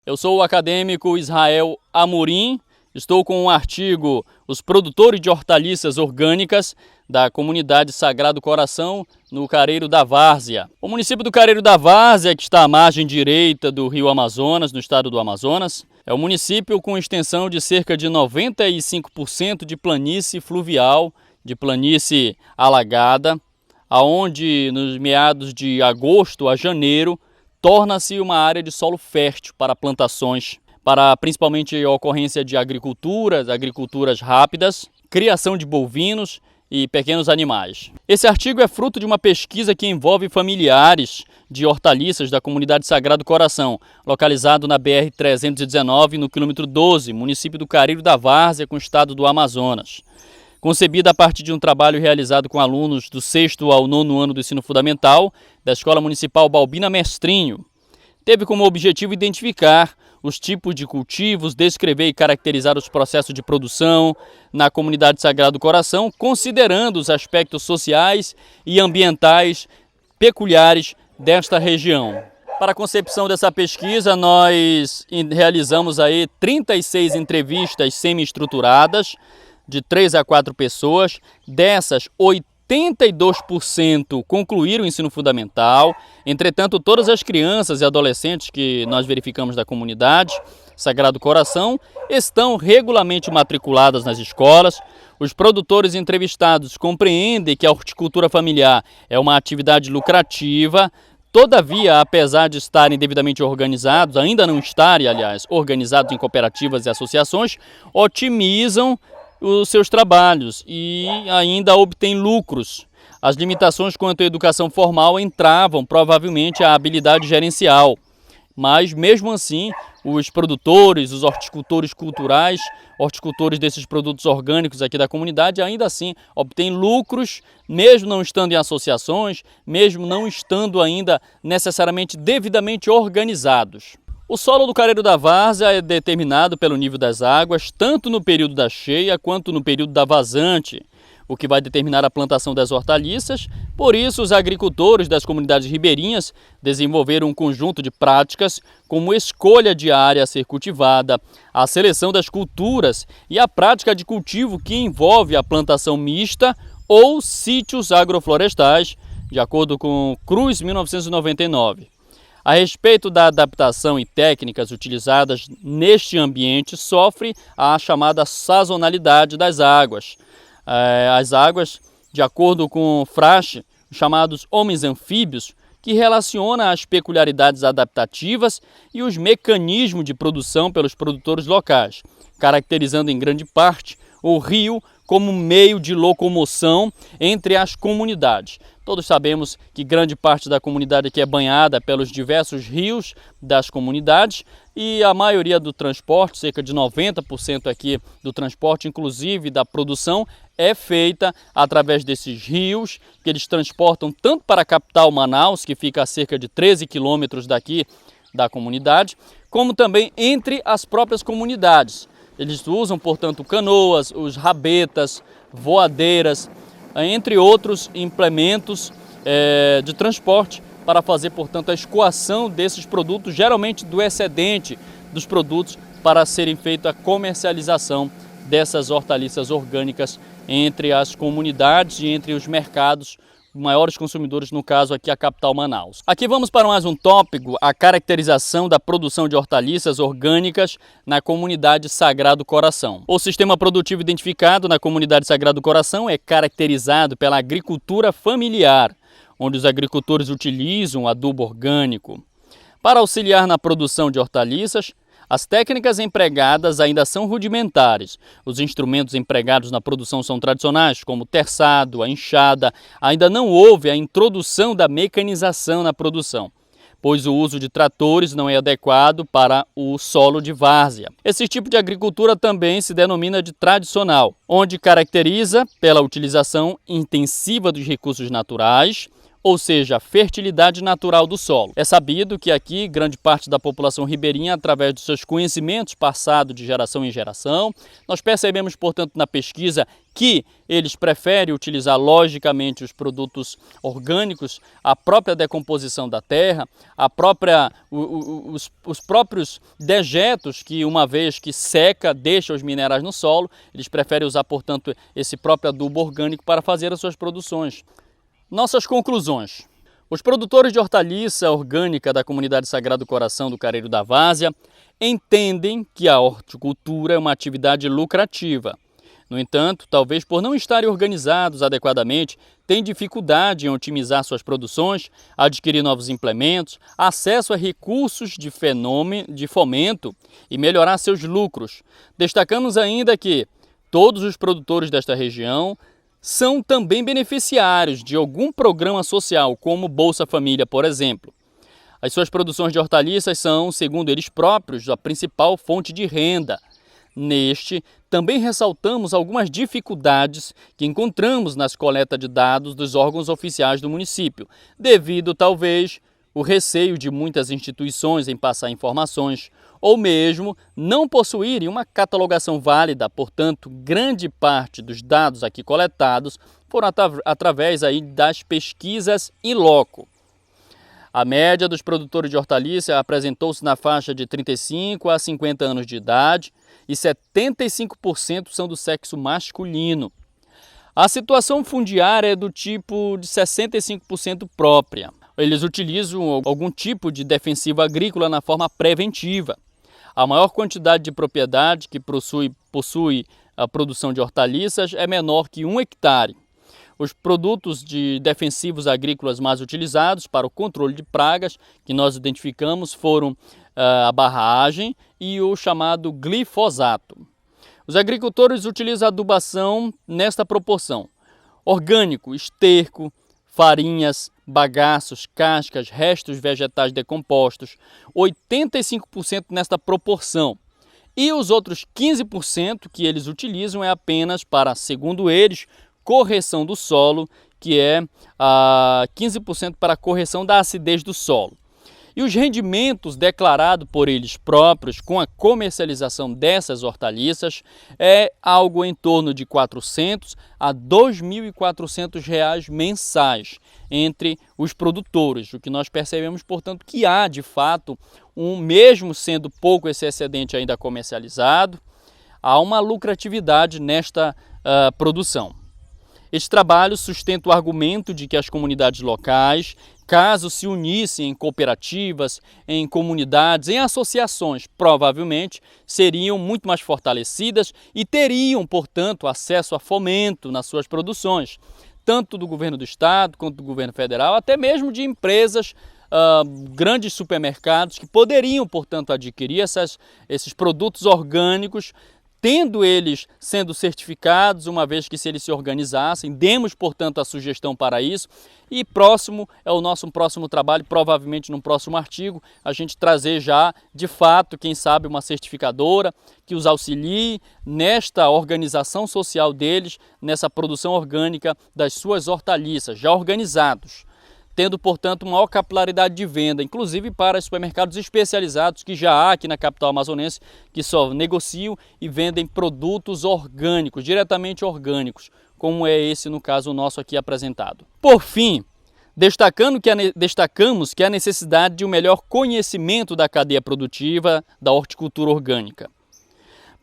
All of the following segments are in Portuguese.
Eu sou o acadêmico Israel Amorim, estou com um artigo Os produtores de hortaliças orgânicas da comunidade Sagrado Coração no Careiro da Várzea. O município do Careiro da Várzea, que está à margem direita do rio Amazonas, no estado do Amazonas, é um município com extensão de cerca de 95% de planície fluvial, de planície alagada, aonde nos meados de agosto a janeiro torna-se uma área de solo fértil para plantações, para principalmente a ocorrência de agriculturas rápidas, criação de bovinos e pequenos animais. Esse artigo é fruto de uma pesquisa que envolve familiares de hortaliças da comunidade Sagrado Coração, localizado na BR-319, no quilômetro 12, município do Careiro da Várzea, com o estado do Amazonas. Concebida a partir de um trabalho realizado com alunos do 6º ao 9º ano do ensino fundamental da Escola Municipal Balbina Mestrinho. Teve como objetivo identificar os tipos de cultivos, descrever e caracterizar os processos de produção na comunidade Sagrado Coração, considerando os aspectos sociais e ambientais peculiares desta região. Para a concepção dessa pesquisa, nós realizamos aí 36 entrevistas semi-estruturadas, de 3 a 4 pessoas. Dessas, 82% concluíram o ensino fundamental. Entretanto, todas as crianças e adolescentes que nós verificamos da comunidade Sagrado Coração estão regularmente matriculadas nas escolas. Os produtores entrevistados compreendem que a horticultura familiar é uma atividade lucrativa. Todavia, apesar de estarem devidamente organizados, ainda não estarem, aliás, organizados em cooperativas e associações, otimizam os seus trabalhos e ainda obtêm lucros. As limitações quanto à educação formal entravam provavelmente a habilidade gerencial, mas mesmo assim os produtores, os horticultores culturais, horticultores desses produtos orgânicos aqui da comunidade ainda assim obtêm lucros, mesmo não estando em associações, mesmo não estando ainda necessariamente devidamente organizados. O solo do Careiro da Várzea é determinado pelo nível das águas, tanto no período da cheia quanto no período da vazante, o que vai determinar a plantação das hortaliças. Por isso, os agricultores das comunidades ribeirinhas desenvolveram um conjunto de práticas, como escolha de área a ser cultivada, a seleção das culturas e a prática de cultivo que envolve a plantação mista ou sítios agroflorestais, de acordo com Cruz 1999. A respeito da adaptação e técnicas utilizadas neste ambiente, sofre a chamada sazonalidade das águas. As águas, de acordo com Frasch, chamados homens anfíbios, que relaciona as peculiaridades adaptativas e os mecanismos de produção pelos produtores locais, caracterizando em grande parte o rio como meio de locomoção entre as comunidades. Todos sabemos que grande parte da comunidade aqui é banhada pelos diversos rios das comunidades e a maioria do transporte, cerca de 90% aqui do transporte, inclusive da produção, é feita através desses rios, que eles transportam tanto para a capital Manaus, que fica a cerca de 13 quilômetros daqui da comunidade, como também entre as próprias comunidades. Eles usam, portanto, canoas, os rabetas, voadeiras, entre outros implementos de transporte para fazer, portanto, a escoação desses produtos, geralmente do excedente dos produtos, para serem feita a comercialização dessas hortaliças orgânicas entre as comunidades e entre os mercados maiores consumidores, no caso aqui a capital Manaus. Aqui vamos para mais um tópico, a caracterização da produção de hortaliças orgânicas na comunidade Sagrado Coração. O sistema produtivo identificado na comunidade Sagrado Coração é caracterizado pela agricultura familiar, onde os agricultores utilizam adubo orgânico. Para auxiliar na produção de hortaliças, as técnicas empregadas ainda são rudimentares. Os instrumentos empregados na produção são tradicionais, como o terçado, a enxada. Ainda não houve a introdução da mecanização na produção, pois o uso de tratores não é adequado para o solo de várzea. Esse tipo de agricultura também se denomina de tradicional, onde caracteriza pela utilização intensiva dos recursos naturais, ou seja, a fertilidade natural do solo. É sabido que aqui grande parte da população ribeirinha, através dos seus conhecimentos passados de geração em geração, nós percebemos, portanto, na pesquisa que eles preferem utilizar logicamente os produtos orgânicos, a própria decomposição da terra, os próprios dejetos que, uma vez que seca, deixa os minerais no solo, eles preferem usar, portanto, esse próprio adubo orgânico para fazer as suas produções. Nossas conclusões. Os produtores de hortaliça orgânica da comunidade Sagrado Coração do Careiro da Várzea entendem que a horticultura é uma atividade lucrativa. No entanto, talvez por não estarem organizados adequadamente, têm dificuldade em otimizar suas produções, adquirir novos implementos, acesso a recursos de fomento e melhorar seus lucros. Destacamos ainda que todos os produtores desta região são também beneficiários de algum programa social, como Bolsa Família, por exemplo. As suas produções de hortaliças são, segundo eles próprios, a principal fonte de renda. Neste, também ressaltamos algumas dificuldades que encontramos nas coletas de dados dos órgãos oficiais do município, devido, talvez, o receio de muitas instituições em passar informações, ou mesmo não possuírem uma catalogação válida. Portanto, grande parte dos dados aqui coletados foram através aí das pesquisas in loco. A média dos produtores de hortaliça apresentou-se na faixa de 35 a 50 anos de idade e 75% são do sexo masculino. A situação fundiária é do tipo de 65% própria. Eles utilizam algum tipo de defensivo agrícola na forma preventiva. A maior quantidade de propriedade que possui a produção de hortaliças é menor que 1 hectare. Os produtos de defensivos agrícolas mais utilizados para o controle de pragas que nós identificamos foram a barragem e o chamado glifosato. Os agricultores utilizam a adubação nesta proporção: orgânico, esterco, farinhas, bagaços, cascas, restos vegetais decompostos, 85% nesta proporção. E os outros 15% que eles utilizam é apenas para, segundo eles, correção do solo, que é 15% para a correção da acidez do solo. E os rendimentos declarados por eles próprios com a comercialização dessas hortaliças é algo em torno de R$ 400 a R$ 2.400 mensais entre os produtores. O que nós percebemos, portanto, que há de fato, mesmo sendo pouco esse excedente ainda comercializado, há uma lucratividade nesta produção. Este trabalho sustenta o argumento de que as comunidades locais, caso se unissem em cooperativas, em comunidades, em associações, provavelmente seriam muito mais fortalecidas e teriam, portanto, acesso a fomento nas suas produções, tanto do governo do estado quanto do governo federal, até mesmo de empresas, grandes supermercados que poderiam, portanto, adquirir esses produtos orgânicos, tendo eles sendo certificados, uma vez que se eles se organizassem, demos, portanto, a sugestão para isso. E próximo é o nosso próximo trabalho, provavelmente no próximo artigo, a gente trazer já, de fato, quem sabe, uma certificadora que os auxilie nesta organização social deles, nessa produção orgânica das suas hortaliças, já organizados, tendo, portanto, maior capilaridade de venda, inclusive para supermercados especializados que já há aqui na capital amazonense, que só negociam e vendem produtos orgânicos, diretamente orgânicos, como é esse, no caso, o nosso aqui apresentado. Por fim, destacamos que há necessidade de um melhor conhecimento da cadeia produtiva da horticultura orgânica,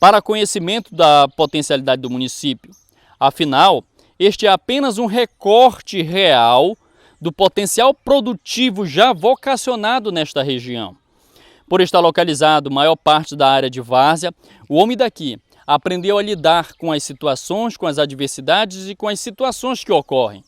para conhecimento da potencialidade do município. Afinal, este é apenas um recorte real do potencial produtivo já vocacionado nesta região. Por estar localizado maior parte da área de várzea, o homem daqui aprendeu a lidar com as situações, com as adversidades e com as situações que ocorrem.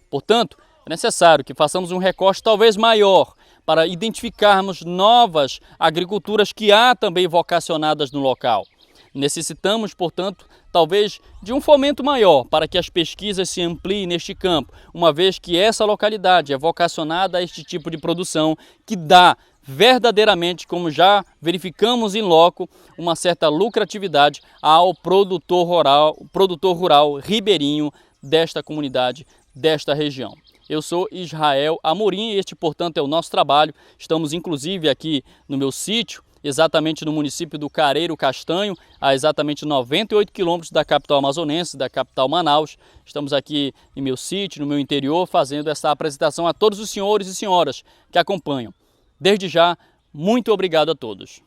Portanto, é necessário que façamos um recorte talvez maior para identificarmos novas agriculturas que há também vocacionadas no local. Necessitamos, portanto, talvez de um fomento maior para que as pesquisas se ampliem neste campo, uma vez que essa localidade é vocacionada a este tipo de produção que dá verdadeiramente, como já verificamos em loco, uma certa lucratividade ao produtor rural ribeirinho desta comunidade, desta região. Eu sou Israel Amorim e este, portanto, é o nosso trabalho. Estamos, inclusive, aqui no meu sítio, exatamente no município do Careiro Castanho, a exatamente 98 quilômetros da capital amazonense, da capital Manaus. Estamos aqui em meu sítio, no meu interior, fazendo essa apresentação a todos os senhores e senhoras que acompanham. Desde já, muito obrigado a todos.